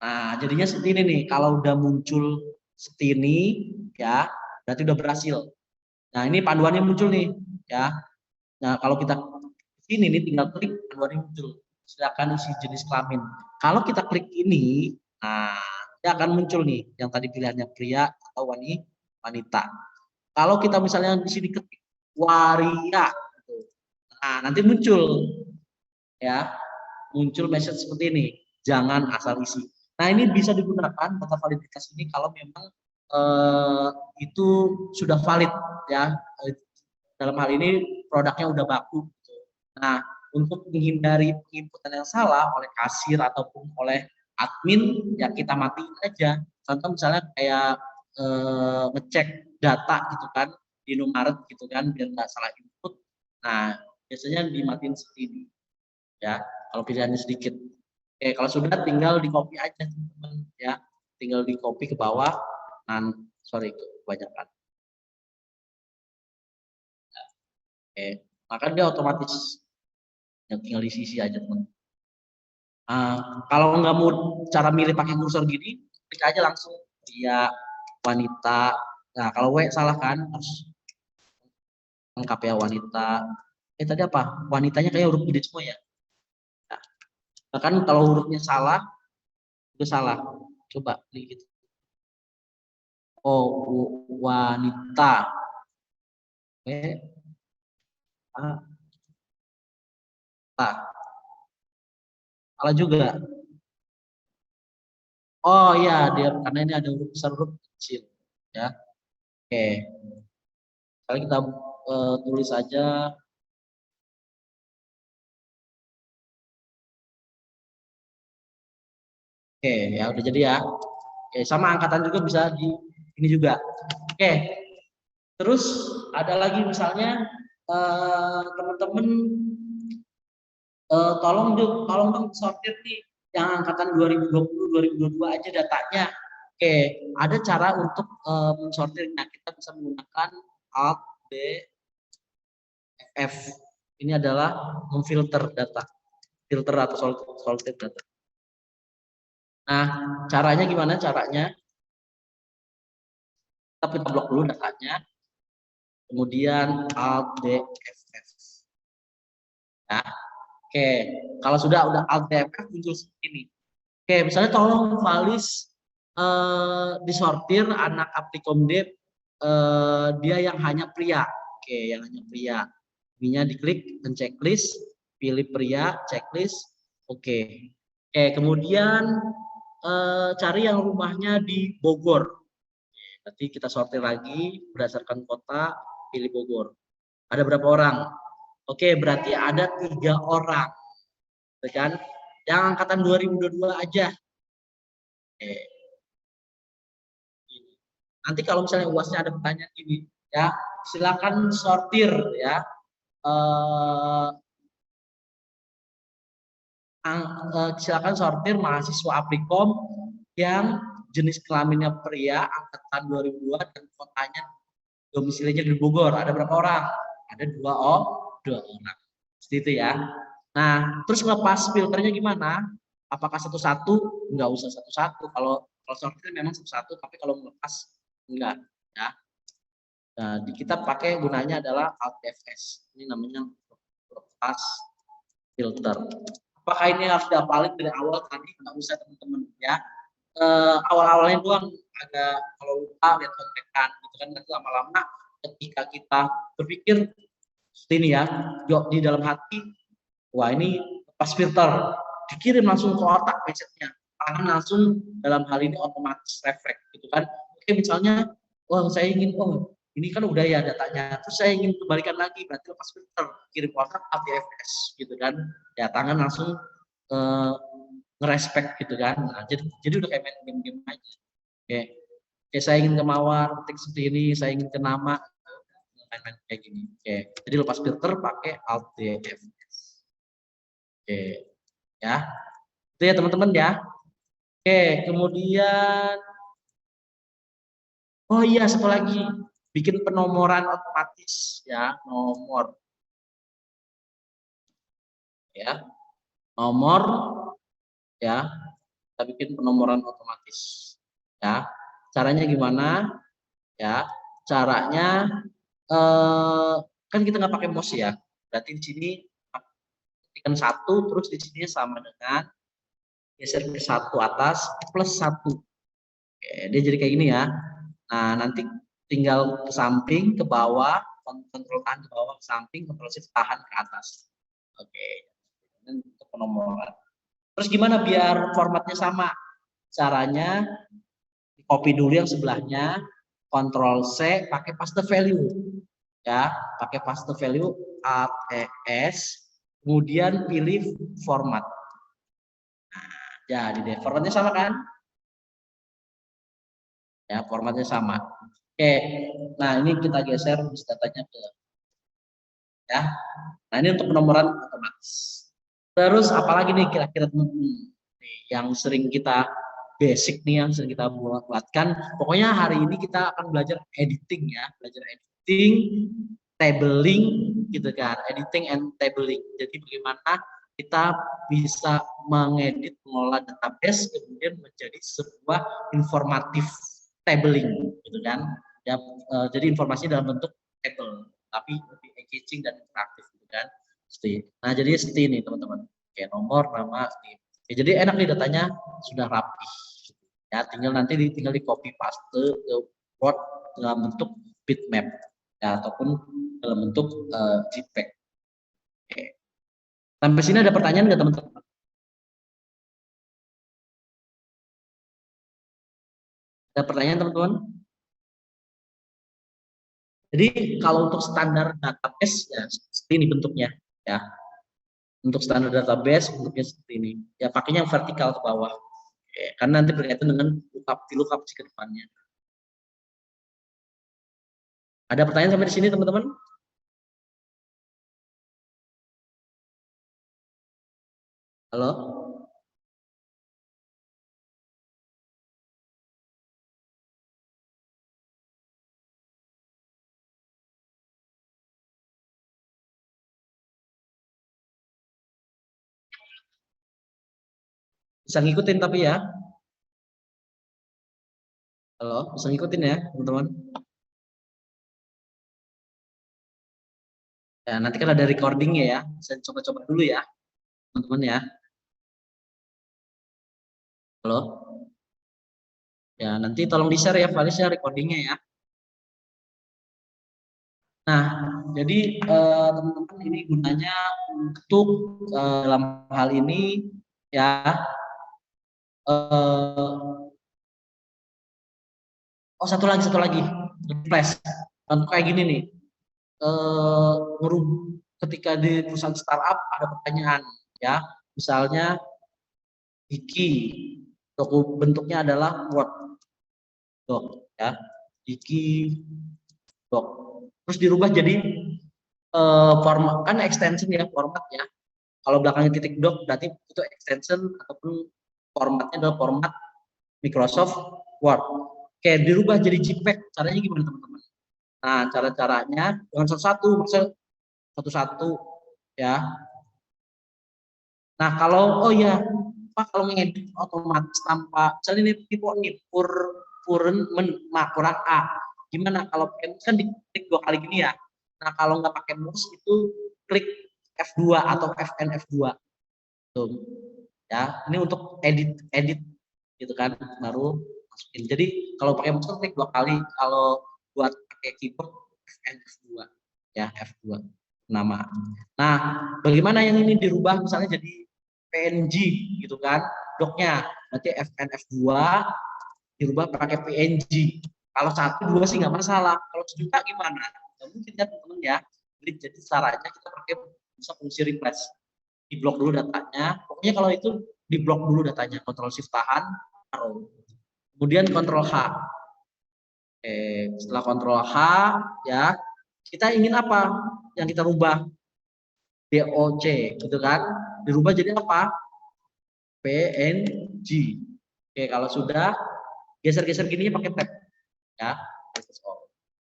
Nah jadinya seperti ini nih, kalau udah muncul seperti ini ya berarti udah berhasil. Nah ini panduannya muncul nih ya. Nah kalau kita sini nih tinggal klik panduannya muncul, silakan isi jenis kelamin. Kalau kita klik ini, nah dia akan muncul nih yang tadi pilihannya pria atau wanita. Kalau kita misalnya di sini ketik waria, nah nanti muncul ya, muncul message seperti ini, jangan asal isi. Nah ini bisa digunakan data validitas ini kalau memang itu sudah valid ya. Dalam hal ini produknya udah baku. Nah untuk menghindari penginputan yang salah oleh kasir ataupun oleh admin, ya kita matiin aja. Contoh misalnya kayak ngecek data gitu kan di Indomaret gitu kan biar nggak salah input. Nah biasanya dimatiin seperti ini ya kalau pilihannya sedikit. Oke, kalau sudah tinggal di copy aja teman-teman ya, tinggal di copy ke bawah. Sorry kebanyakan. Oke, maka dia otomatis yang tinggal diisi aja teman. Kalau nggak mau cara milih pakai kursor gini, klik aja langsung pria, wanita. Nah kalau W salah kan, harus lengkap ya wanita. Tadi apa? Wanitanya kayak huruf gede semua ya. Nah, bahkan kalau hurufnya salah, itu salah. Coba klik gitu. Oh, wanita. Oke. Salah juga. Oh iya, dia karena ini ada huruf besar huruf kecil ya. Oke. Sekarang kita tulis saja. Oke, ya udah jadi ya. Oke, sama angkatan juga bisa di ini juga. Oke. Terus ada lagi misalnya teman-teman tolong dong sortir nih yang angkatan 2020 2022 aja datanya. Oke, ada cara untuk mensortirnya. Kita bisa menggunakan Alt D F. Ini adalah memfilter data, filter atau sortir data. Nah, caranya gimana? Caranya kita blok dulu datanya, kemudian Alt D F. Nah, oke, kalau sudah Alt D F muncul seperti ini. Oke, misalnya tolong Valis disortir anak Aptikomdep dia yang hanya pria. Oke, yang hanya pria. Ininya diklik dan checklist, pilih pria, checklist. Oke. Oke, kemudian cari yang rumahnya di Bogor. Nanti kita sortir lagi berdasarkan kota, pilih Bogor. Ada berapa orang? Oke, berarti ada 3 orang. Kan? Yang angkatan 2022 aja. Oke. Nanti kalau misalnya UASnya ada pertanyaan gini, ya silakan sortir ya. Silakan sortir mahasiswa Aprikom yang jenis kelaminnya pria, angkatan 2002 dan kotanya domisilinya di Bogor. Ada berapa orang? Ada 2 orang. Seperti itu ya. Nah, terus ngelepas filternya gimana? Apakah satu-satu? Nggak usah satu-satu. Kalau shortcut memang satu-satu, tapi kalau melepas enggak ya. Nah, kita pakai gunanya adalah Alt Fs. Ini namanya lepas filter. Apakah ini harus dihafalin dari awal tadi? Nggak usah teman-teman ya. Awal-awalnya doang agak kalau lupa lihat kontekan gitu kan, nanti lama-lama ketika kita berpikir seperti ini ya, di dalam hati, wah ini lepas filter, dikirim langsung ke otak message-nya, tangan langsung dalam hal ini otomatis refleks gitu kan. Oke, misalnya, oh saya ingin, oh ini kan udah ya datanya, terus saya ingin kembalikan lagi, berarti lepas filter, kirim ke otak APFS gitu kan, ya tangan langsung ngerespek gitu kan. Nah, jadi udah kayak main game-game aja. Oke, saya ingin ke mawar, ketik seperti ini, saya ingin ke nama, main-main kayak gini. Oke, jadi lepas filter pakai Alt DFS. Oke, ya. Itu ya teman-teman ya. Oke, kemudian oh iya satu lagi, bikin penomoran otomatis ya, nomor. Ya. Nomor ya. Kita bikin penomoran otomatis. Ya. Caranya gimana? Ya. Caranya kan kita nggak pakai mouse ya. Berarti di sini ketikkan 1, terus di sini sama dengan geser ke 1 atas plus 1. Oke, dia jadi kayak gini ya. Nah, nanti tinggal ke samping, ke bawah, kontrol tahan ke bawah, ke samping, kontrol shift tahan ke atas. Oke, ini untuk penomoran. Terus gimana biar formatnya sama? Caranya copy dulu yang sebelahnya, kontrol C, pakai paste value. Ya, pakai paste value Alt ES, kemudian pilih format. Nah, jadi deh, formatnya sama kan? Ya, formatnya sama. Oke, nah ini kita geser datanya ke ya. Nah ini untuk penomoran otomatis. Terus apalagi nih kira-kira yang sering kita basic nih yang sering kita buatkan. Pokoknya hari ini kita akan belajar editing ya, belajar editing, tabling gitu kan, editing and tabling. Jadi bagaimana kita bisa mengedit, mengolah database kemudian menjadi sebuah informatif tabling gitu kan. Ya, jadi informasi dalam bentuk table tapi lebih engaging dan interaktif gitu kan. Nah, jadi seperti ini teman-teman. Kayak nomor, nama, ya, jadi enak nih datanya sudah rapi. Ya, tinggal nanti tinggal di copy paste ke Word dalam bentuk bitmap ya, ataupun dalam bentuk JPEG. Oke. Sampai sini ada pertanyaan nggak teman-teman? Ada pertanyaan teman-teman? Jadi kalau untuk standar database ya seperti ini bentuknya ya. Untuk standar database bentuknya seperti ini. Ya pakainya yang vertikal ke bawah. Oke, karena nanti berkaitan dengan lookup ke depannya. Ada pertanyaan sampai di sini teman-teman? Halo? Bisa ngikutin tapi ya. Halo, bisa ngikutin ya teman-teman. Ya, nanti kan ada recordingnya ya. Saya coba-coba dulu ya teman-teman ya. Halo? Ya, nanti tolong di-share ya filenya recordingnya ya. Nah, jadi teman-teman ini gunanya untuk dalam hal ini ya. Oh satu lagi flash. Contoh kayak gini nih. Ketika di perusahaan startup ada pertanyaan ya, misalnya Iki, bentuknya adalah Word doc ya, Iki doc, terus dirubah jadi format kan extension ya format ya. Kalau belakangnya titik doc berarti itu extension ataupun formatnya adalah format Microsoft Word. Kayak dirubah jadi JPEG, caranya gimana teman-teman? Nah, cara-caranya dengan satu-satu ya. Nah, kalau oh ya Pak kalau mengedit otomatis tanpa misalnya ini tipe ini puren kurang A. Gimana kalau pakai mouse kan diklik 2 kali gini ya. Nah, kalau nggak pakai mouse itu klik F2 atau FN F2. Tuh. Ya, ini untuk edit gitu kan, baru masukin. Jadi kalau pakai mouse klik 2 kali, kalau buat pakai keyboard FN F2 ya, F2 nama. Nah, bagaimana yang ini dirubah misalnya jadi PNG gitu kan, doknya nanti FN F2 dirubah pakai PNG. Kalau 1, 2 sih nggak masalah. Kalau sejuta gimana? Nggak mungkin ya teman-teman ya. Jadi caranya kita pakai bisa fungsi replace. Di blok dulu datanya. Pokoknya kalau itu di blok dulu datanya. Ctrl Shift tahan, taruh. Kemudian Ctrl H. Oke, setelah Ctrl H ya, kita ingin apa yang kita rubah? DOC gitu kan. Dirubah jadi apa? PNG. Oke, kalau sudah geser-geser gini pakai tab ya.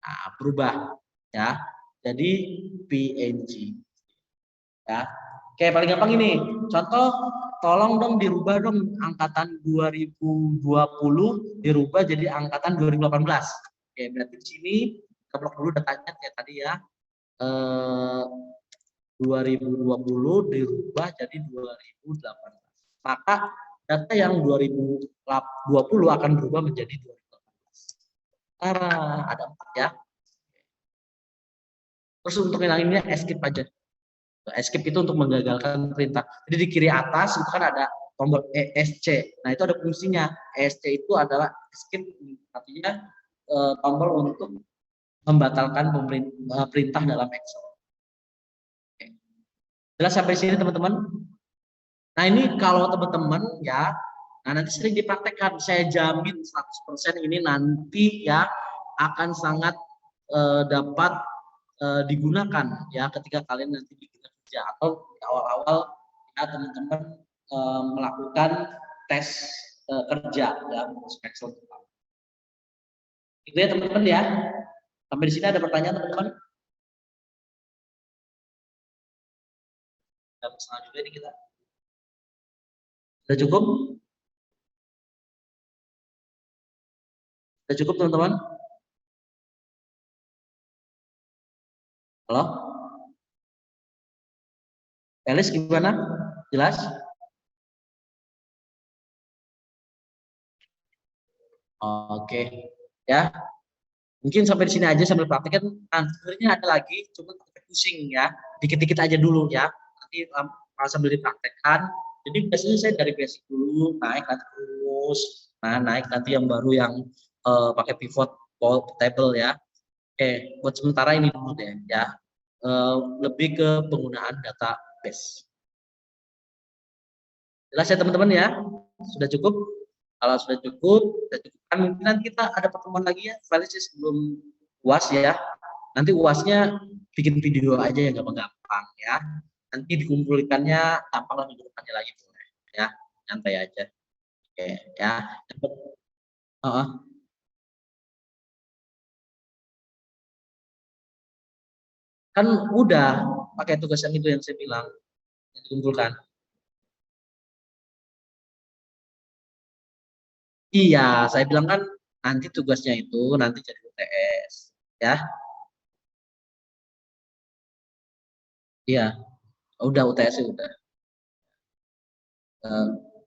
Nah, berubah ya. Jadi PNG. Ya. Oke, paling gampang ini. Contoh, tolong dong dirubah dong angkatan 2020 dirubah jadi angkatan 2018. Oke, berarti di sini kita blok dulu datanya kayak tadi ya. 2020 dirubah jadi 2018. Maka data yang 2020 akan berubah menjadi 2018. Ada 4 ya. Terus untuk yang lainnya escape aja. Escape itu untuk menggagalkan perintah. Jadi di kiri atas itu kan ada tombol ESC. Nah, itu ada fungsinya. ESC itu adalah escape, artinya tombol untuk membatalkan perintah dalam Excel. Oke. Jelas sampai sini teman-teman? Nah, ini kalau teman-teman ya, nah nanti sering dipraktekkan. Saya jamin 100% ini nanti ya akan sangat dapat digunakan ya ketika kalian nanti bikin kerja atau di awal-awal ya teman-teman melakukan tes kerja ya Excel. Itu ya teman-teman ya. Sampai di sini ada pertanyaan teman-teman? Ada masalah juga nih kita. Sudah cukup? Sudah cukup teman-teman? Halo? Elis gimana? Jelas? Oke. Ya. Mungkin sampai di sini aja sambil praktek kan. Nah, sebenarnya ada lagi, cuma pusing ya. Dikit-dikit aja dulu ya. Nanti sambil dipraktekkan. Jadi biasanya saya dari basic dulu, naik nanti terus. Nah, naik nanti yang baru yang pakai pivot table ya. Oke, buat sementara ini dulu deh ya. Lebih ke penggunaan database. Jelas ya teman-teman ya? Sudah cukup? Kalau sudah cukup, kan mungkin kita ada pertemuan lagi ya, validasi sebelum UAS ya. Nanti UASnya bikin video aja yang gampang-gampang ya. Nanti dikumpulkannya gampang minggu depannya lagi boleh ya, santai aja. Oke ya. Kan udah pakai tugas yang itu yang saya bilang yang dikumpulkan. Iya, saya bilang kan nanti tugasnya itu nanti jadi UTS ya. Iya, udah UTS udah.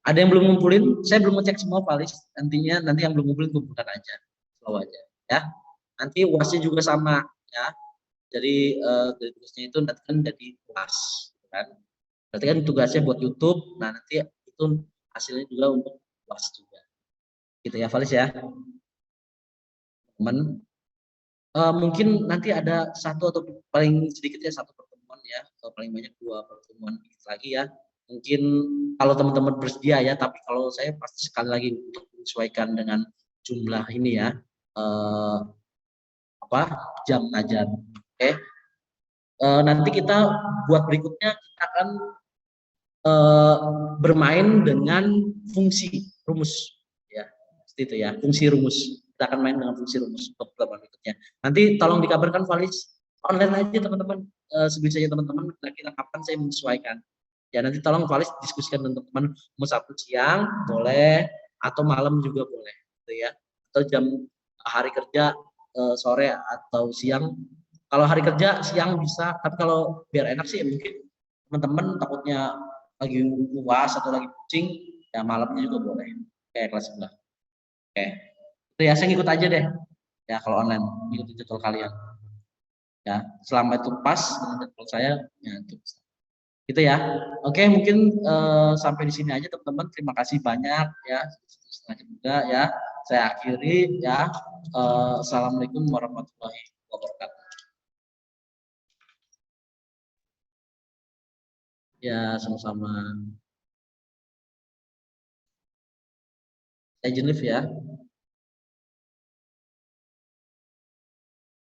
Ada yang belum ngumpulin? Saya belum ngecek semua Palis. Nanti yang belum ngumpulin kumpulkan aja, slow aja ya. Nanti UASnya juga sama ya. Jadi dari tugasnya itu nanti kan jadi UAS kan. Berarti kan tugasnya buat YouTube. Nah, nanti itu hasilnya juga untuk UAS juga. Gitu ya, Valis ya. Teman, mungkin nanti ada satu atau paling sedikit ya satu pertemuan ya, paling banyak 2 pertemuan lagi ya. Mungkin kalau teman-teman bersedia ya, tapi kalau saya pasti sekali lagi untuk menyesuaikan dengan jumlah ini ya, jam ngajar. Oke. Nanti kita buat berikutnya kita akan bermain dengan fungsi rumus ya, seperti itu ya, fungsi rumus. Kita akan main dengan fungsi rumus untuk pertemuan berikutnya. Nanti tolong dikabarkan Valis online aja teman-teman, sebisanya teman-teman kira-kira kapan saya menyesuaikan. Ya nanti tolong Valis diskusikan dengan teman-teman, mau Sabtu siang boleh atau malam juga boleh, gitu ya. Atau jam hari kerja sore atau siang. Kalau hari kerja siang bisa, tapi kalau biar enak sih mungkin teman-teman takutnya lagi UAS atau lagi kucing, ya malamnya juga boleh. Kayak kelas sebelah. Oke. Itu ya saya ngikut aja deh. Ya kalau online ngikutin jadwal kalian. Ya, selama itu pas dengan jadwal saya, ya itu. Gitu ya. Oke, mungkin sampai di sini aja teman-teman. Terima kasih banyak ya. Setengah jam juga ya. Saya akhiri ya. Assalamualaikum warahmatullahi wabarakatuh. Ya, sama-sama. Saya izin live ya.